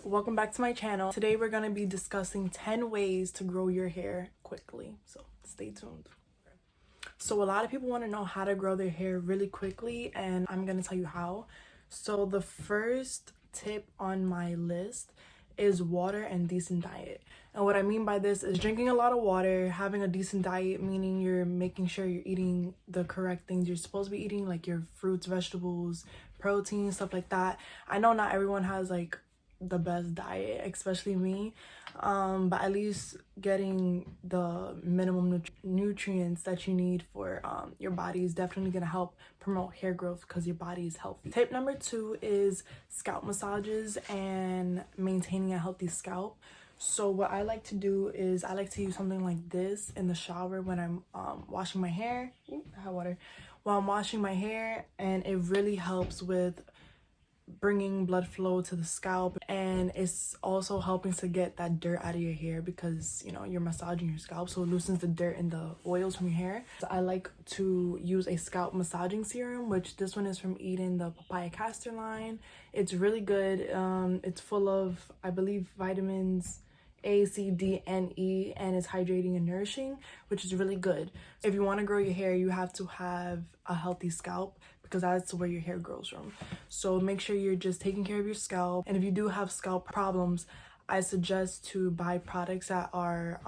welcome back to my channel. Today we're going to be discussing 10 ways to grow your hair quickly, so stay tuned. So a lot of people want to know how to grow their hair really quickly, and I'm going to tell you how. So the first tip on my list is water and decent diet. And what I mean by this is drinking a lot of water, having a decent diet, meaning you're making sure you're eating the correct things you're supposed to be eating, like your fruits, vegetables, protein, stuff like that. I know not everyone has like the best diet, especially me, but at least getting the minimum nutrients that you need for your body is definitely going to help promote hair growth because your body is healthy. Tip number 2 is scalp massages and maintaining a healthy scalp. So what I like to do is I like to use something like this in the shower when I'm washing my hair. Ooh, hot water. While I'm washing my hair, and it really helps with bringing blood flow to the scalp, and it's also helping to get that dirt out of your hair because you're massaging your scalp, so it loosens the dirt and the oils from your hair. So I like to use a scalp massaging serum, which this one is from Eden, the papaya castor line. It's really good. It's full of, I believe, vitamins A, C, D, and E, and it's hydrating and nourishing, which is really good. If you want to grow your hair, you have to have a healthy scalp because that's where your hair grows from. So make sure you're just taking care of your scalp. And if you do have scalp problems, I suggest to buy products that are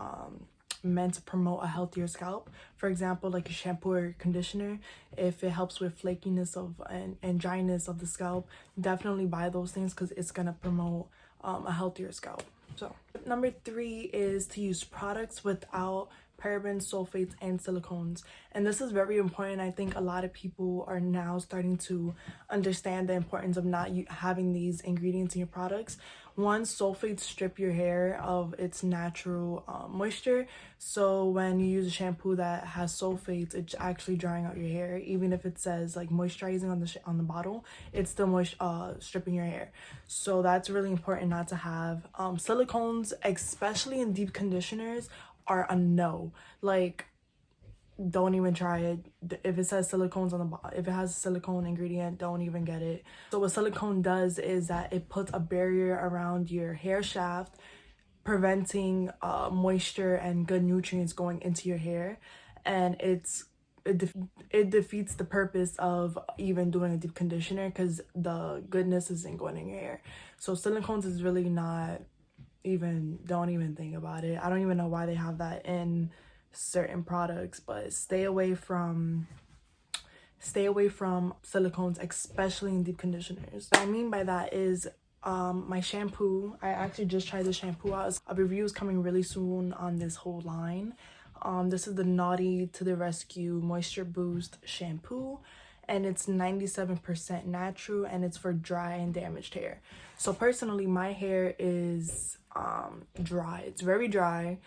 meant to promote a healthier scalp. For example, like a shampoo or conditioner. If it helps with flakiness of and dryness of the scalp, definitely buy those things because it's gonna promote a healthier scalp. So number 3 is to use products without parabens, sulfates, and silicones. And this is very important. I think a lot of people are now starting to understand the importance of not having these ingredients in your products. One, sulfates strip your hair of its natural moisture. So when you use a shampoo that has sulfates, it's actually drying out your hair. Even if it says like moisturizing on the bottle, it's still stripping your hair. So that's really important not to have. Silicones, especially in deep conditioners, are a no. Like, don't even try it. If it says silicones on the bottom, if it has a silicone ingredient, don't even get it. So what silicone does is that it puts a barrier around your hair shaft, preventing moisture and good nutrients going into your hair, and it defeats the purpose of even doing a deep conditioner because the goodness isn't going in your hair. So silicones is really not even, don't even think about it. I don't even know why they have that in certain products, but stay away from silicones, especially in deep conditioners. What I mean by that is my shampoo. I actually just tried the shampoo out. A review is coming really soon on this whole line. This is the Naughty to the Rescue Moisture Boost shampoo, and it's 97% natural, and it's for dry and damaged hair. So personally, my hair is dry. It's very dry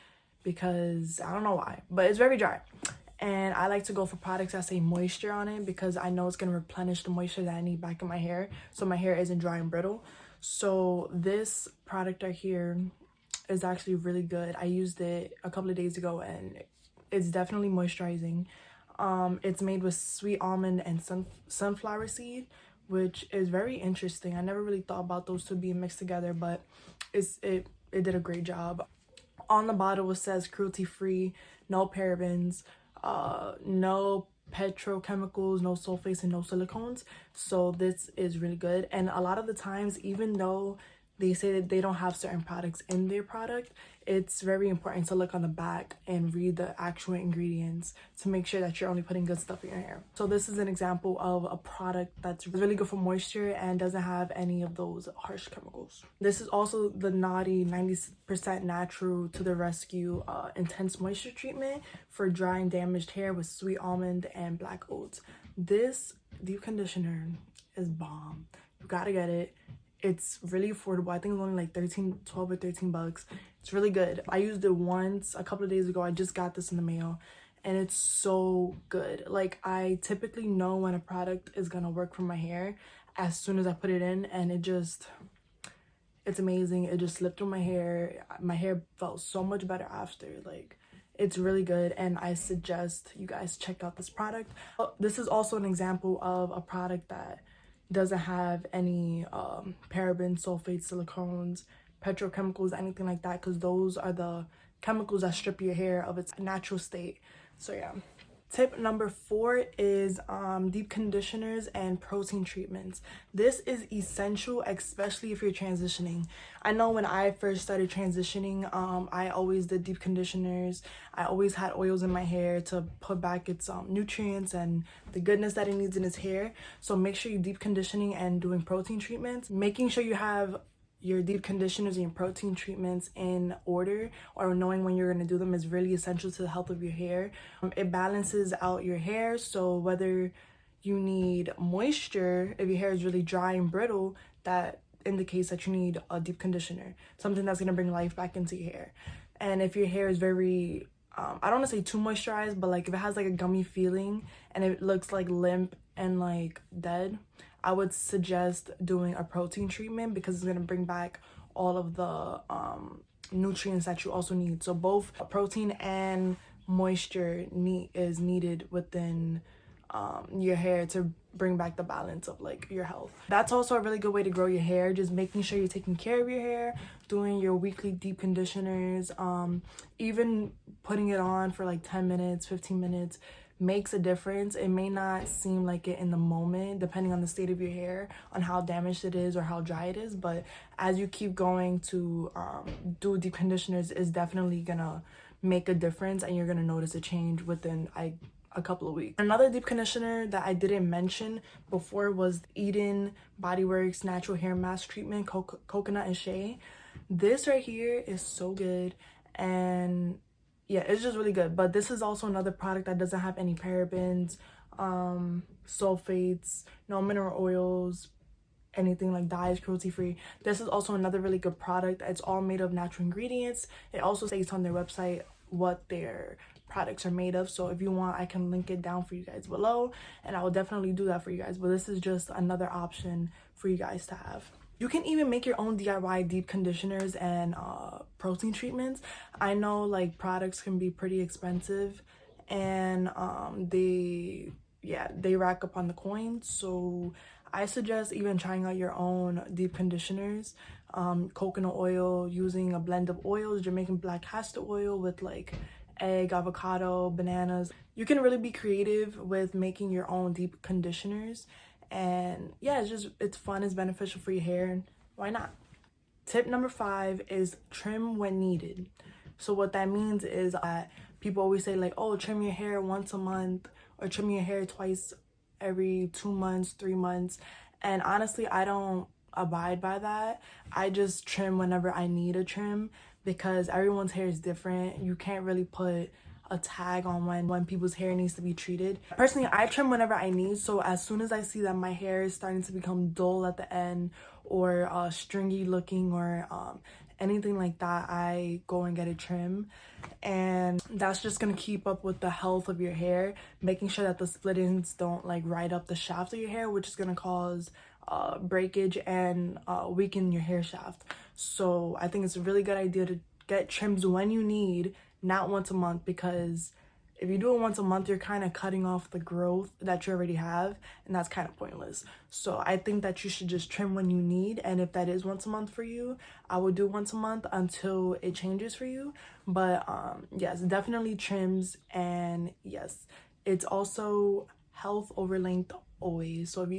because I don't know why, but it's very dry. And I like to go for products that say moisture on it because I know it's going to replenish the moisture that I need back in my hair so my hair isn't dry and brittle. So this product right here is actually really good. I used it a couple of days ago and it's definitely moisturizing. It's made with sweet almond and sunflower seed, which is very interesting. I never really thought about those two being mixed together, but it did a great job. On the bottle it says cruelty free, no parabens, no petrochemicals, no sulfates, and no silicones. So this is really good. And a lot of the times, even though they say that they don't have certain products in their product, it's very important to look on the back and read the actual ingredients to make sure that you're only putting good stuff in your hair. So this is an example of a product that's really good for moisture and doesn't have any of those harsh chemicals. This is also the Naughty 90% Natural to the Rescue Intense Moisture Treatment for dry and damaged hair with sweet almond and black oats. This deep conditioner is bomb. You gotta get it. It's really affordable. I think it's only like 12 or 13 bucks. It's really good. I used it once a couple of days ago. I just got this in the mail and it's so good. Like, I typically know when a product is gonna work for my hair as soon as I put it in, and it's amazing. It just slipped through my hair. My hair felt so much better after. Like, it's really good, and I suggest you guys check out this product. This is also an example of a product that doesn't have any parabens, sulfates, silicones, petrochemicals, anything like that, because those are the chemicals that strip your hair of its natural state. So yeah. Tip number 4 is deep conditioners and protein treatments. This is essential, especially if you're transitioning. I know when I first started transitioning, I always did deep conditioners. I always had oils in my hair to put back its nutrients and the goodness that it needs in its hair. So make sure you're deep conditioning and doing protein treatments. Making sure you have your deep conditioners and your protein treatments in order, or knowing when you're going to do them, is really essential to the health of your hair. It balances out your hair, so whether you need moisture, if your hair is really dry and brittle, that indicates that you need a deep conditioner, something that's going to bring life back into your hair. And if your hair is very I don't want to say too moisturized, but like if it has like a gummy feeling and it looks like limp and like dead, I would suggest doing a protein treatment, because it's going to bring back all of the nutrients that you also need. So both protein and moisture is needed within your hair to bring back the balance of like your health. That's also a really good way to grow your hair, just making sure you're taking care of your hair, doing your weekly deep conditioners, even putting it on for like 10 minutes, 15 minutes makes a difference. It may not seem like it in the moment, depending on the state of your hair, on how damaged it is or how dry it is, but as you keep going to do deep conditioners, is definitely gonna make a difference, and you're gonna notice a change within a couple of weeks. Another deep conditioner that I didn't mention before was Eden Body Works Natural Hair Mask Treatment, Coconut and Shea. This right here is so good, and yeah, it's just really good. But this is also another product that doesn't have any parabens, sulfates, no mineral oils, anything like dyes, cruelty free. This is also another really good product. It's all made of natural ingredients. It also states on their website what their products are made of, so if you want, I can link it down for you guys below, and I will definitely do that for you guys. But this is just another option for you guys to have. You can even make your own DIY deep conditioners and protein treatments. I know like products can be pretty expensive, and they rack up on the coins. So I suggest even trying out your own deep conditioners. Coconut oil, using a blend of oils, Jamaican black castor oil with like egg, avocado, bananas. You can really be creative with making your own deep conditioners, and yeah, it's fun, it's beneficial for your hair, and why not? Tip number 5 is trim when needed. So what that means is that people always say like, oh, trim your hair once a month, or trim your hair twice every 2 months, 3 months. And honestly, I don't abide by that. I just trim whenever I need a trim, because everyone's hair is different. You can't really put a tag on when people's hair needs to be treated. Personally, I trim whenever I need. So as soon as I see that my hair is starting to become dull at the end, or stringy looking, or anything like that, I go and get a trim. And that's just gonna keep up with the health of your hair, making sure that the split ends don't like ride up the shaft of your hair, which is gonna cause breakage and weaken your hair shaft. So I think it's a really good idea to get trims when you need, not once a month, because if you do it once a month, you're kind of cutting off the growth that you already have, and that's kind of pointless. So I think that you should just trim when you need, and if that is once a month for you, I would do once a month until it changes for you. But yes, definitely trims, and yes, it's also health over length always. So if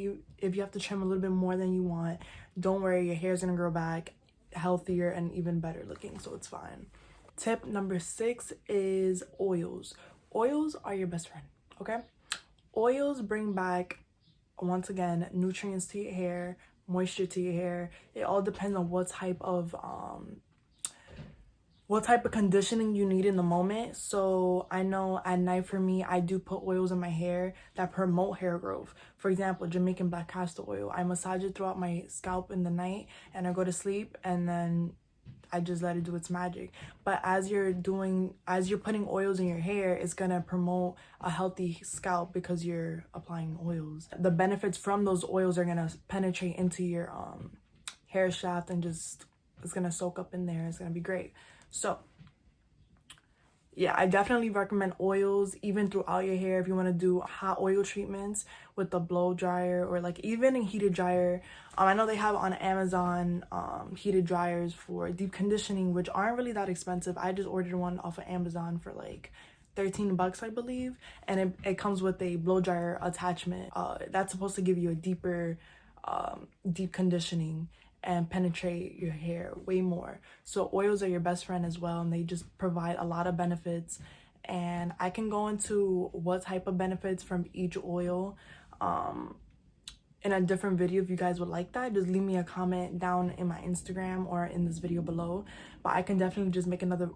you have to trim a little bit more than you want, don't worry, your hair's gonna grow back healthier and even better looking, so it's fine. Tip number 6 is oils. Oils are your best friend, okay? Oils bring back, once again, nutrients to your hair, moisture to your hair. It all depends on what type of conditioning you need in the moment. So I know at night for me, I do put oils in my hair that promote hair growth. For example, Jamaican black castor oil. I massage it throughout my scalp in the night, and I go to sleep, and then I just let it do its magic. But as you're putting oils in your hair, it's gonna promote a healthy scalp because you're applying oils. The benefits from those oils are gonna penetrate into your hair shaft, and just it's gonna soak up in there. It's gonna be great. So yeah, I definitely recommend oils even throughout your hair if you want to do hot oil treatments with the blow dryer, or like even a heated dryer. I know they have on Amazon heated dryers for deep conditioning, which aren't really that expensive. I just ordered one off of Amazon for like 13 bucks, I believe, and it comes with a blow dryer attachment. That's supposed to give you a deeper deep conditioning and penetrate your hair way more. So oils are your best friend as well, and they just provide a lot of benefits. And I can go into what type of benefits from each oil in a different video if you guys would like that. Just leave me a comment down in my Instagram or in this video below. But I can definitely just make another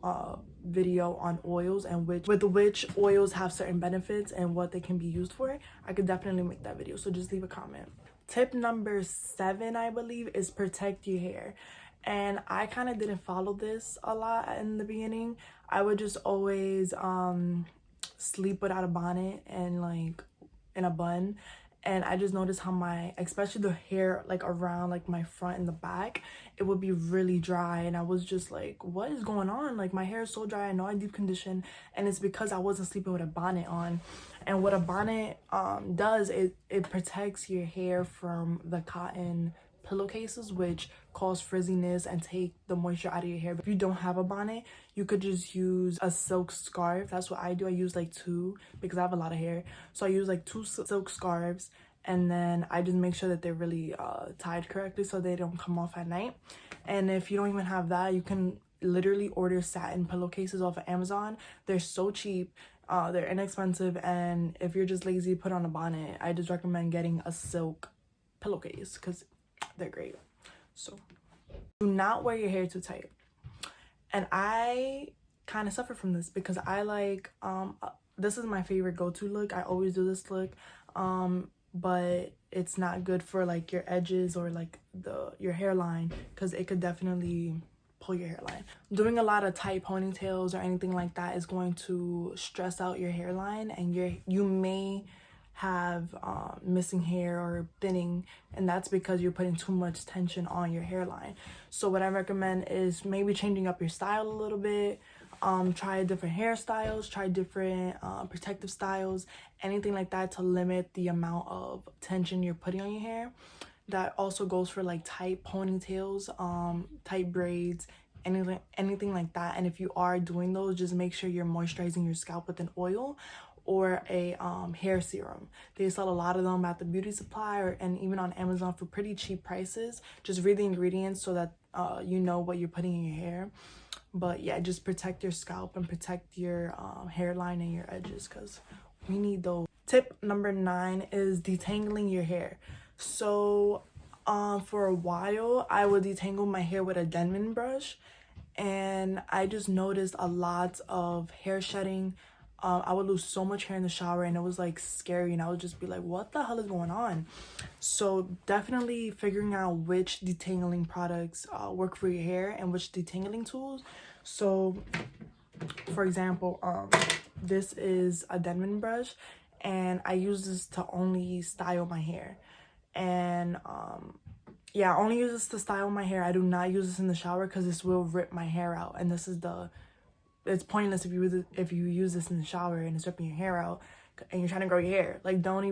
video on oils and which oils have certain benefits and what they can be used for. I could definitely make that video, so just leave a comment. Tip number 7, I believe, is protect your hair. And I kind of didn't follow this a lot in the beginning. I would just always sleep without a bonnet and like in a bun. And I just noticed how my, especially the hair like around like my front and the back, it would be really dry. And I was just like, what is going on? Like my hair is so dry. I know I deep condition, and it's because I wasn't sleeping with a bonnet on. And what a bonnet does, it protects your hair from the cotton pillowcases, which cause frizziness and take the moisture out of your hair. But if you don't have a bonnet, you could just use a silk scarf. That's what I do. I use like 2 because I have a lot of hair, so I use like 2 silk scarves, and then I just make sure that they're really tied correctly so they don't come off at night. And if you don't even have that, you can literally order satin pillowcases off of Amazon. They're so cheap. They're inexpensive, and if you're just lazy, put on a bonnet. I just recommend getting a silk pillowcase because they're great. So do not wear your hair too tight. And I kind of suffer from this because I like this is my favorite go-to look. I always do this look, but it's not good for like your edges or like your hairline, because it could definitely pull your hairline. Doing a lot of tight ponytails or anything like that is going to stress out your hairline, and you may have missing hair or thinning, and that's because you're putting too much tension on your hairline. So what I recommend is maybe changing up your style a little bit. Try different hairstyles, try different protective styles, anything like that to limit the amount of tension you're putting on your hair. That also goes for like tight ponytails, tight braids, anything like that. And if you are doing those, just make sure you're moisturizing your scalp with an oil or a hair serum. They sell a lot of them at the beauty supply and even on Amazon for pretty cheap prices. Just read the ingredients so that you know what you're putting in your hair. But yeah, just protect your scalp and protect your hairline and your edges, because we need those. Tip number 9 is detangling your hair. So for a while I would detangle my hair with a Denman brush, and I just noticed a lot of hair shedding. I would lose so much hair in the shower, and it was like scary, and I would just be like, what the hell is going on? So definitely figuring out which detangling products work for your hair and which detangling tools. So for example, this is a Denman brush, and I use this to only style my hair. And yeah, I only use this to style my hair. I do not use this in the shower because this will rip my hair out, and this is it's pointless if you use this in the shower and it's ripping your hair out and you're trying to grow your hair. Like, don't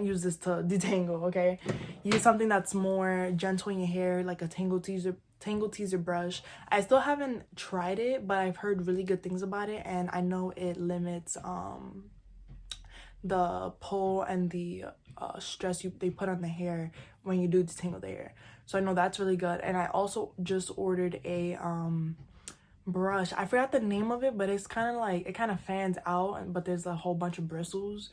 use this to detangle, okay? Use something that's more gentle in your hair, like a tangle teaser brush. I still haven't tried it, but I've heard really good things about it, and I know it limits the pull and the stress they put on the hair when you do detangle the hair. So I know that's really good. And I also just ordered a brush. I forgot the name of it, but it's kind of like, it kind of fans out, but there's a whole bunch of bristles,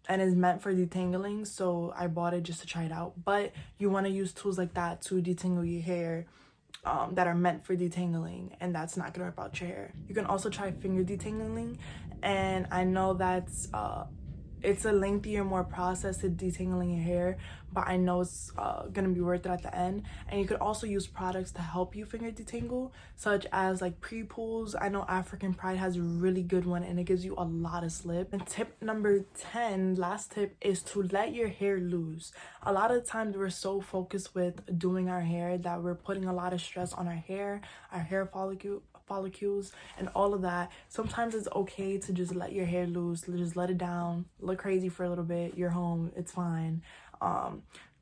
and is meant for detangling. So I bought it just to try it out. But you want to use tools like that to detangle your hair that are meant for detangling, and that's not gonna rip out your hair. You can also try finger detangling, and I know that's it's a lengthier, more process to detangling your hair, but I know it's gonna be worth it at the end. And you could also use products to help you finger detangle, such as like pre-pulls. I know African Pride has a really good one, and it gives you a lot of slip. And tip number 10, last tip, is to let your hair loose. A lot of times we're so focused with doing our hair that we're putting a lot of stress on our hair follicles and all of that. Sometimes it's okay to just let your hair loose, just let it down, look crazy for a little bit. You're home, it's fine.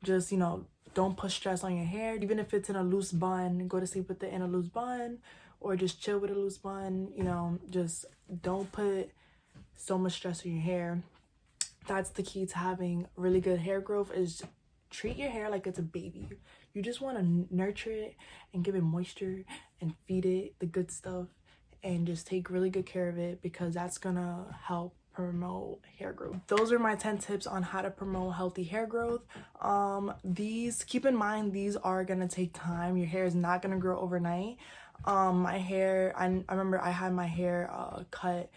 Just, you know, don't put stress on your hair. Even if it's in a loose bun, go to sleep with it in a loose bun, or just chill with a loose bun. You know, just don't put so much stress on your hair. That's the key to having really good hair growth, is treat your hair like it's a baby. You just want to nurture it and give it moisture and feed it the good stuff, and just take really good care of it, because that's gonna help promote hair growth. Those are my 10 tips on how to promote healthy hair growth. These, keep in mind, these are gonna take time. Your hair is not gonna grow overnight. My hair, I remember I had my hair cut,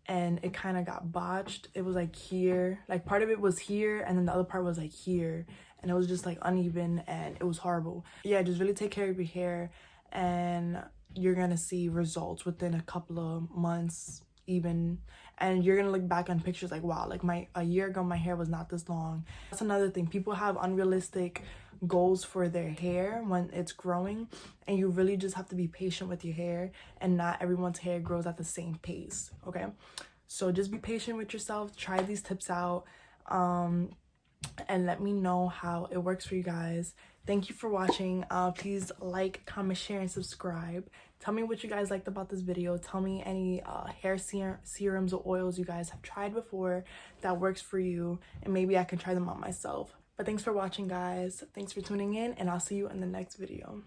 and it kind of got botched. It was like here, like part of it was here, and then the other part was like here, and it was just like uneven, and it was horrible. Yeah, just really take care of your hair, and you're gonna see results within a couple of months even, and you're gonna look back on pictures like, wow, like a year ago my hair was not this long. That's another thing. People have unrealistic goals for their hair when it's growing, and you really just have to be patient with your hair, and not everyone's hair grows at the same pace. Okay, so just be patient with yourself. Try these tips out, and let me know how it works for you guys. Thank you for watching. Please like, comment, share, and subscribe. Tell me what you guys liked about this video. Tell me any hair serums or oils you guys have tried before that works for you, and maybe I can try them on myself. But thanks for watching, guys. Thanks for tuning in, and I'll see you in the next video.